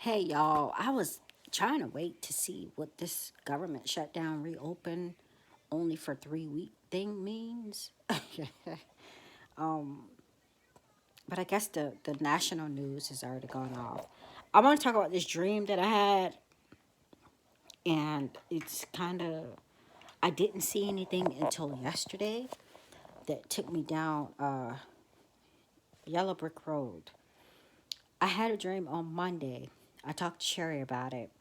Hey y'all, I was trying to wait to see what this government shutdown reopen only for 3 week thing means. um, but I guess the national news has already gone off. I want to talk about this dream that I had, and it's kind of, I didn't see anything until yesterday that took me down Yellow Brick Road. I had a dream on Monday. I talked to Sherry about it,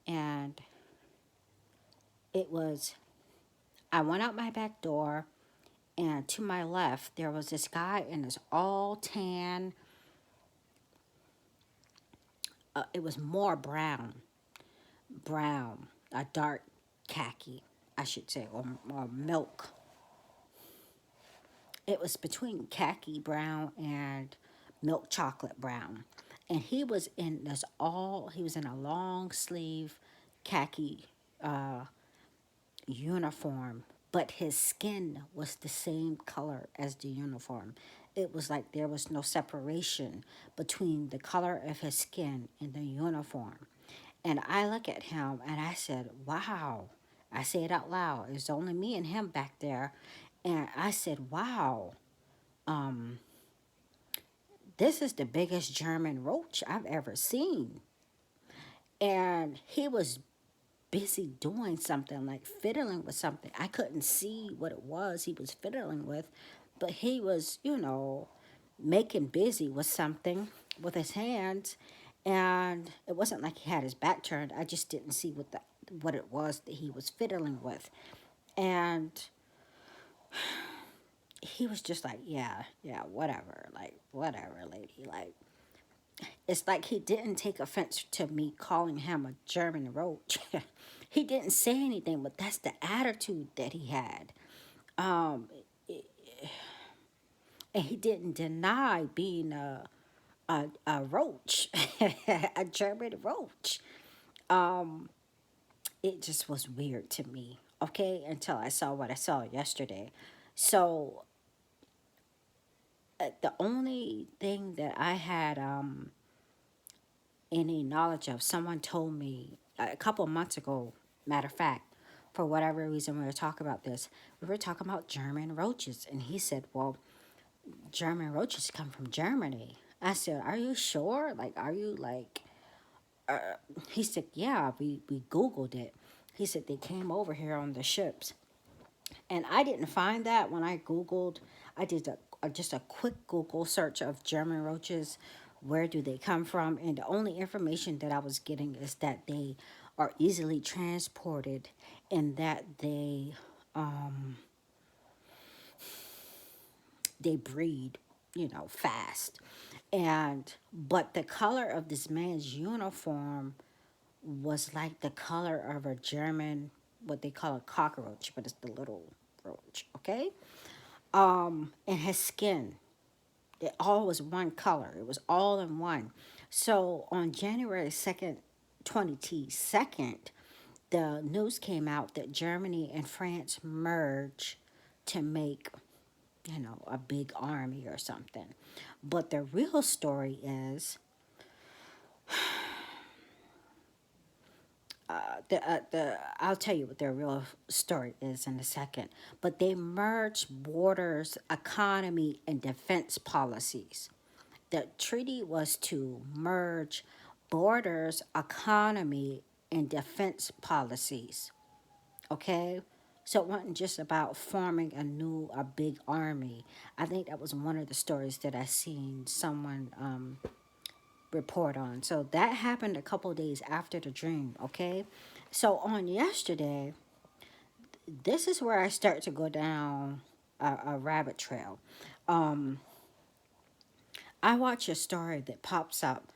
and it was I went out my back door, and to my left, there was this guy in this all tan, it was more brown, a dark khaki, I should say, or milk. It was between khaki brown and milk chocolate brown. And he was in a long sleeve khaki uh, uniform, but his skin was the same color as the uniform. It was like there was no separation between the color of his skin and the uniform. And I look at him and I said, wow. I say it out loud. It's only me and him back there. And I said, wow, um, this is the biggest German roach I've ever seen. And he was busy doing something, like fiddling with something. I couldn't see what it was he was fiddling with, but he was, making busy with something with his hands. And it wasn't like he had his back turned. I just didn't see what it was that he was fiddling with. And he was just like, yeah, yeah, whatever, like, whatever, lady. Like, it's like he didn't take offense to me calling him a German roach. He didn't say anything, but that's the attitude that he had. Um, and he didn't deny being a roach, a German roach. Um, it just was weird to me, okay, until I saw what I saw yesterday. So the only thing that I had any knowledge of, someone told me a couple of months ago, matter of fact, for whatever reason we were talking about this, we were talking about German roaches. And he said, well, German roaches come from Germany. I said, are you sure? Like, are you like, uh, he said, yeah, we Googled it. He said they came over here on the ships. And I didn't find that when I Googled. I did just a quick Google search of German roaches. Where do they come from? And the only information that I was getting is that they are easily transported and that they breed, fast. And but the color of this man's uniform was like the color of a German, what they call a cockroach, but it's the little roach, okay? And his skin, it all was one color. It was all in one. So on January 2nd, 2022, the news came out that Germany and France merged to make, a big army or something. But the real story is the I'll tell you what their real story is in a second. But they merged borders, economy, and defense policies. The treaty was to merge borders, economy, and defense policies. Okay? So it wasn't just about forming a big army. I think that was one of the stories that I seen someone report on. So that happened a couple of days after the dream, okay? So on yesterday, this is where I start to go down a rabbit trail. Um, I watch a story that pops up,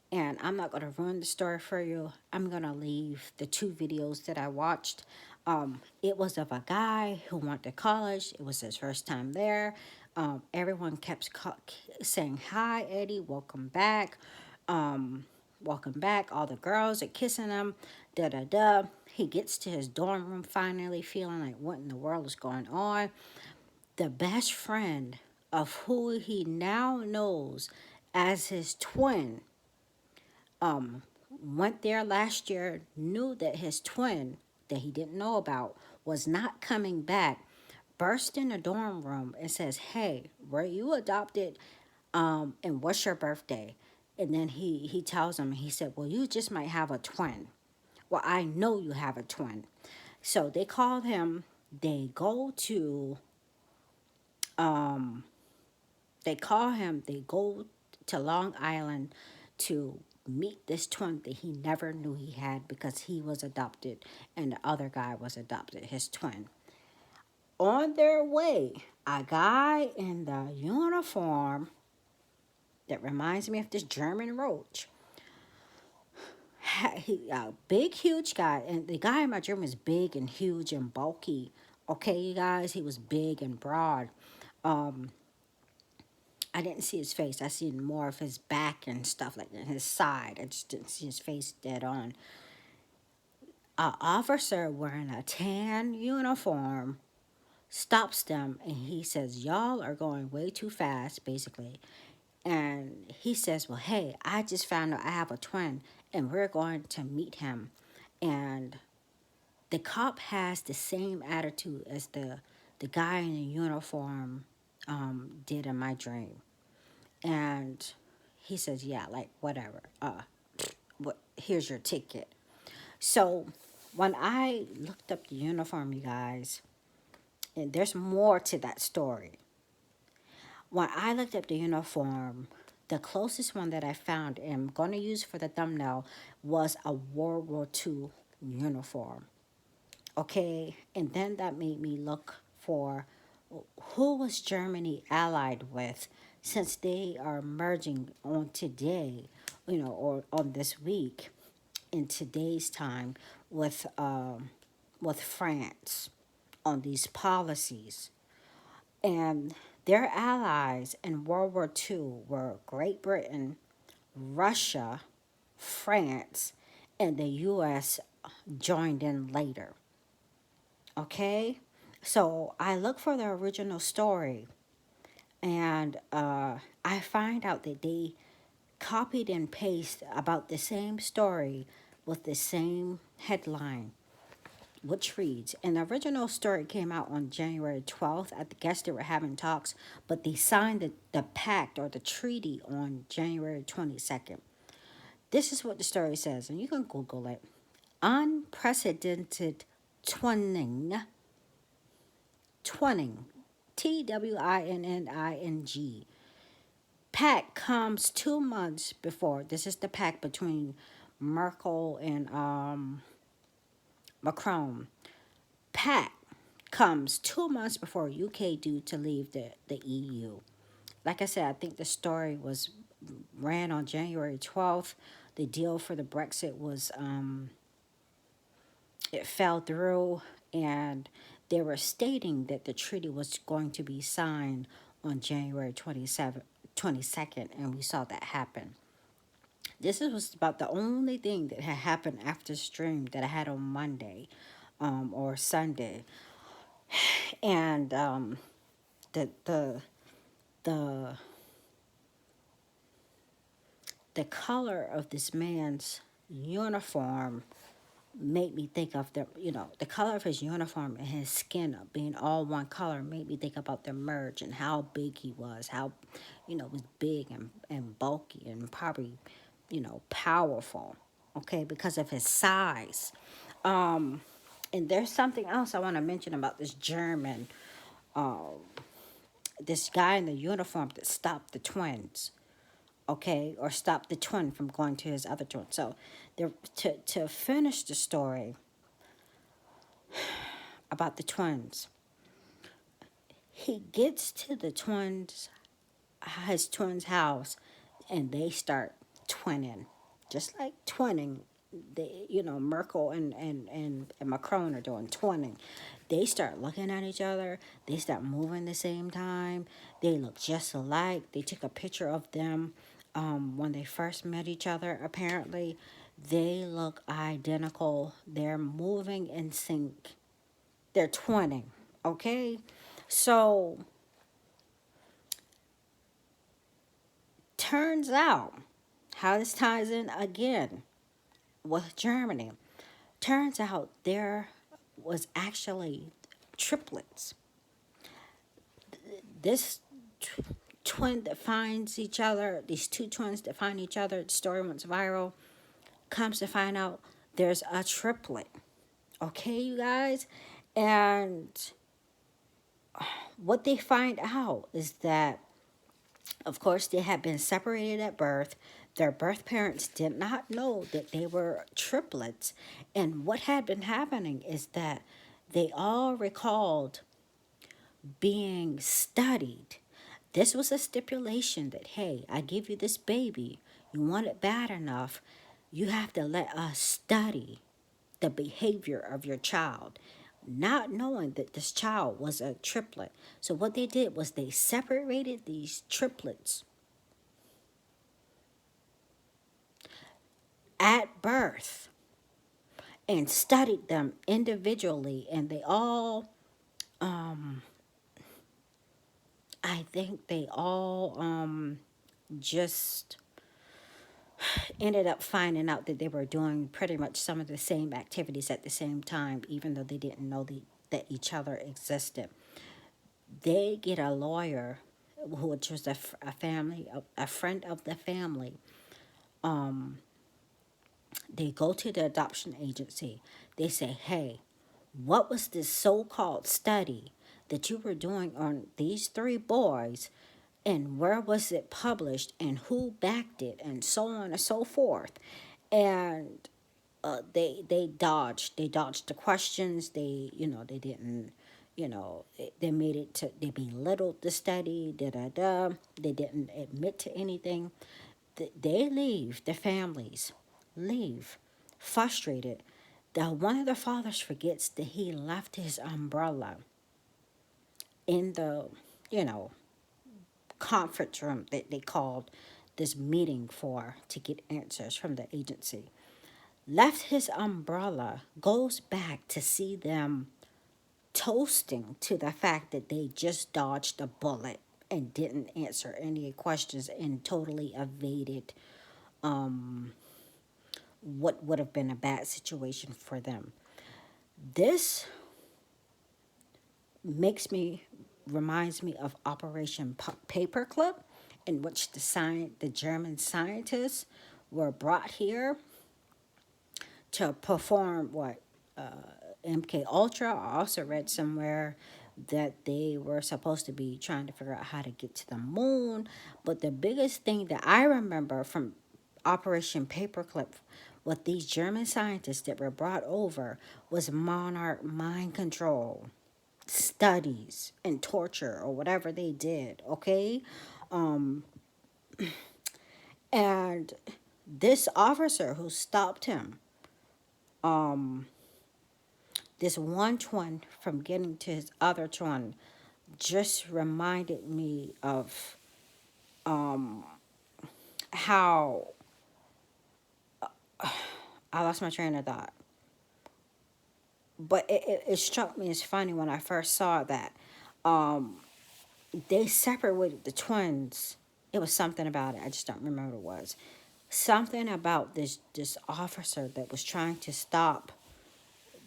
and I'm not going to ruin the story for you. I'm going to leave the two videos that I watched. It was of a guy who went to college. It was his first time there. Everyone kept saying, hi, Eddie, welcome back. Welcome back. All the girls are kissing him. Da da da. He gets to his dorm room finally, feeling like, what in the world is going on? The best friend of who he now knows as his twin went there last year, knew that his twin that he didn't know about was not coming back, burst in the dorm room and says, "Hey, were you adopted? And what's your birthday?" And then he tells him, he said, "Well, you just might have a twin. Well, I know you have a twin." So they called him. They go to um they call him. They go to Long Island to meet this twin that he never knew he had because he was adopted and the other guy was adopted, his twin. On their way, a guy in the uniform that reminds me of this German roach. He a big, huge guy, and the guy in my dream was big and huge and bulky. Okay, you guys, he was big and broad. Um, I didn't see his face. I seen more of his back and stuff like that, his side. I just didn't see his face dead on. A officer wearing a tan uniform stops them and he says, "Y'all are going way too fast," basically. And he says, "Well, hey, I just found out I have a twin and we're going to meet him." And the cop has the same attitude as the guy in the uniform did in my dream. And he says, "Yeah, like whatever. What? Here's your ticket." So when I looked up the uniform, you guys, and there's more to that story. When I looked up the uniform, the closest one that I found and I'm going to use for the thumbnail was a World War II uniform. Okay, and then that made me look for who was Germany allied with, since they are merging on today, or on this week in today's time with France on these policies. And their allies in World War II were Great Britain, Russia, France, and the U.S. joined in later. Okay? So I look for the original story, and I find out that they copied and pasted about the same story with the same headline, which reads, and the original story came out on January 12th. I guess they were having talks, but they signed the pact or the treaty on January 22nd. This is what the story says, and you can Google it. Unprecedented twinning, twinning, twinning. Pact comes 2 months before. This is the pact between Merkel and Macron. Pact comes 2 months before UK due to leave the EU. Like I said, I think the story was ran on January 12th. The deal for the Brexit was it fell through, and they were stating that the treaty was going to be signed on January 22nd, and we saw that happen. This was about the only thing that had happened after the stream that I had on Monday or Sunday. And the the the the color of this man's uniform made me think of the color of his uniform and his skin being all one color made me think about the merge and how big he was, how was big and bulky and probably powerful, okay, because of his size. And there's something else I want to mention about this German, this guy in the uniform that stopped the twins, okay, or stopped the twin from going to his other twin. So to finish the story about the twins, he gets to his twins' house, and they start twinning, just like twinning. Merkel and Macron are doing twinning. They start looking at each other. They start moving the same time. They look just alike. They took a picture of them when they first met each other. Apparently, they look identical. They're moving in sync. They're twinning. Okay? So, turns out how this ties in again. with Germany. Turns out there was actually triplets. This twin that finds each other, these two twins that find each other, the story went viral, comes to find out there's a triplet. Okay, you guys? And what they find out is that, of course, they had been separated at birth. Their birth parents did not know that they were triplets. And what had been happening is that they all recalled being studied. This was a stipulation that, hey, I give you this baby. You want it bad enough, you have to let us study the behavior of your child, not knowing that this child was a triplet. So what they did was they separated these triplets at birth and studied them individually, and they all, I think they all just ended up finding out that they were doing pretty much some of the same activities at the same time, even though they didn't know that each other existed. They get a lawyer, which was a family, a friend of the family. They go to the adoption agency. They say, hey, what was this so-called study that you were doing on these three boys, and where was it published, and who backed it, and so on and so forth. And they dodged the questions. They didn't, they made it to, they belittled the study. They didn't admit to anything. They leave. The families leave frustrated. The one of the fathers forgets that he left his umbrella in the, you know conference room that they called this meeting for to get answers from the agency. Left his umbrella, goes back to see them toasting to the fact that they just dodged a bullet and didn't answer any questions and totally evaded what would have been a bad situation for them. This reminds me of Operation Paperclip, in which the German scientists were brought here to perform what MK Ultra. I also read somewhere that they were supposed to be trying to figure out how to get to the moon. But the biggest thing that I remember from Operation Paperclip with these German scientists that were brought over was monarch mind control studies and torture or whatever they did, okay? And this officer who stopped him, this one twin from getting to his other twin, just reminded me of how I lost my train of thought. But it struck me as funny when I first saw that. They separated the twins. It was something about it. I just don't remember what it was. Something about this officer that was trying to stop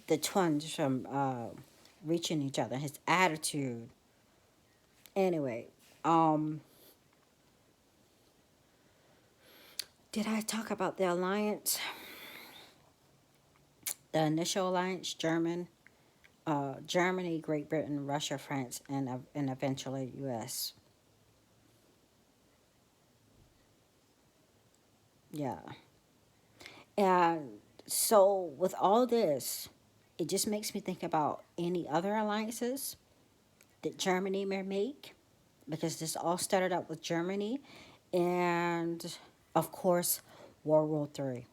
the twins from reaching each other. His attitude. Anyway, did I talk about the alliance? The initial alliance, Germany, Great Britain, Russia, France, and eventually U.S. Yeah. And so with all this, it just makes me think about any other alliances that Germany may make, because this all started out with Germany, and of course World War III,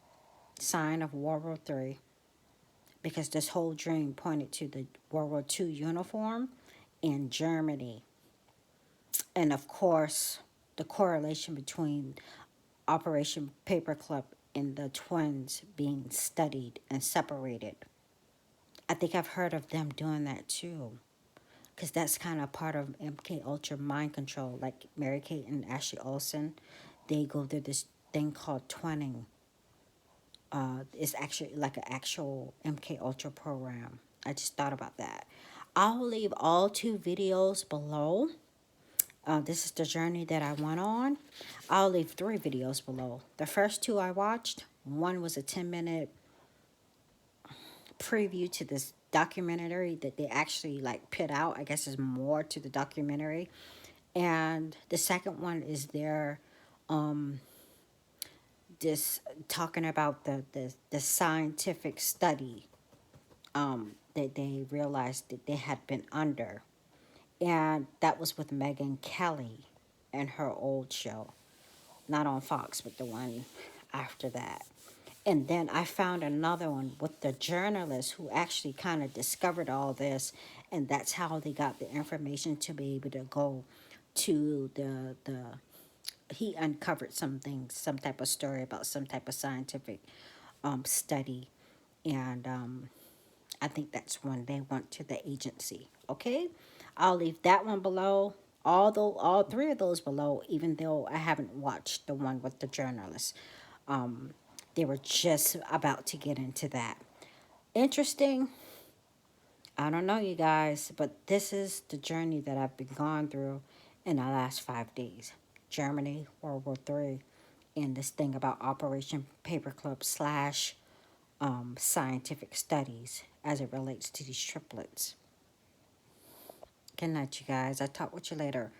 sign of World War III, because this whole dream pointed to the World War II uniform in Germany, and of course the correlation between Operation Paperclip and the twins being studied and separated. I think I've heard of them doing that too, because that's kind of part of MK Ultra mind control. Like Mary Kate and Ashley Olsen, they go through this thing called twinning. It's actually like an actual MK Ultra program. I just thought about that. I'll leave all two videos below. This is the journey that I went on. I'll leave three videos below. The first two I watched, one was a 10-minute preview to this documentary that they actually like put out. I guess is more to the documentary. And the second one is their this talking about the scientific study that they realized that they had been under. And that was with Megan Kelly and her old show. Not on Fox, but the one after that. And then I found another one with the journalist who actually kind of discovered all this, and that's how they got the information to be able to go to the he uncovered something, some type of story about some type of scientific study, and I think that's when they went to the agency. Okay, I'll leave that one below. Although all three of those below, even though I haven't watched the one with the journalist, they were just about to get into that. Interesting. I don't know, you guys, but this is the journey that I've been going through in the last 5 days. Germany, World War III, and this thing about Operation Paperclip slash scientific studies as it relates to these triplets. Good night, you guys. I'll talk with you later.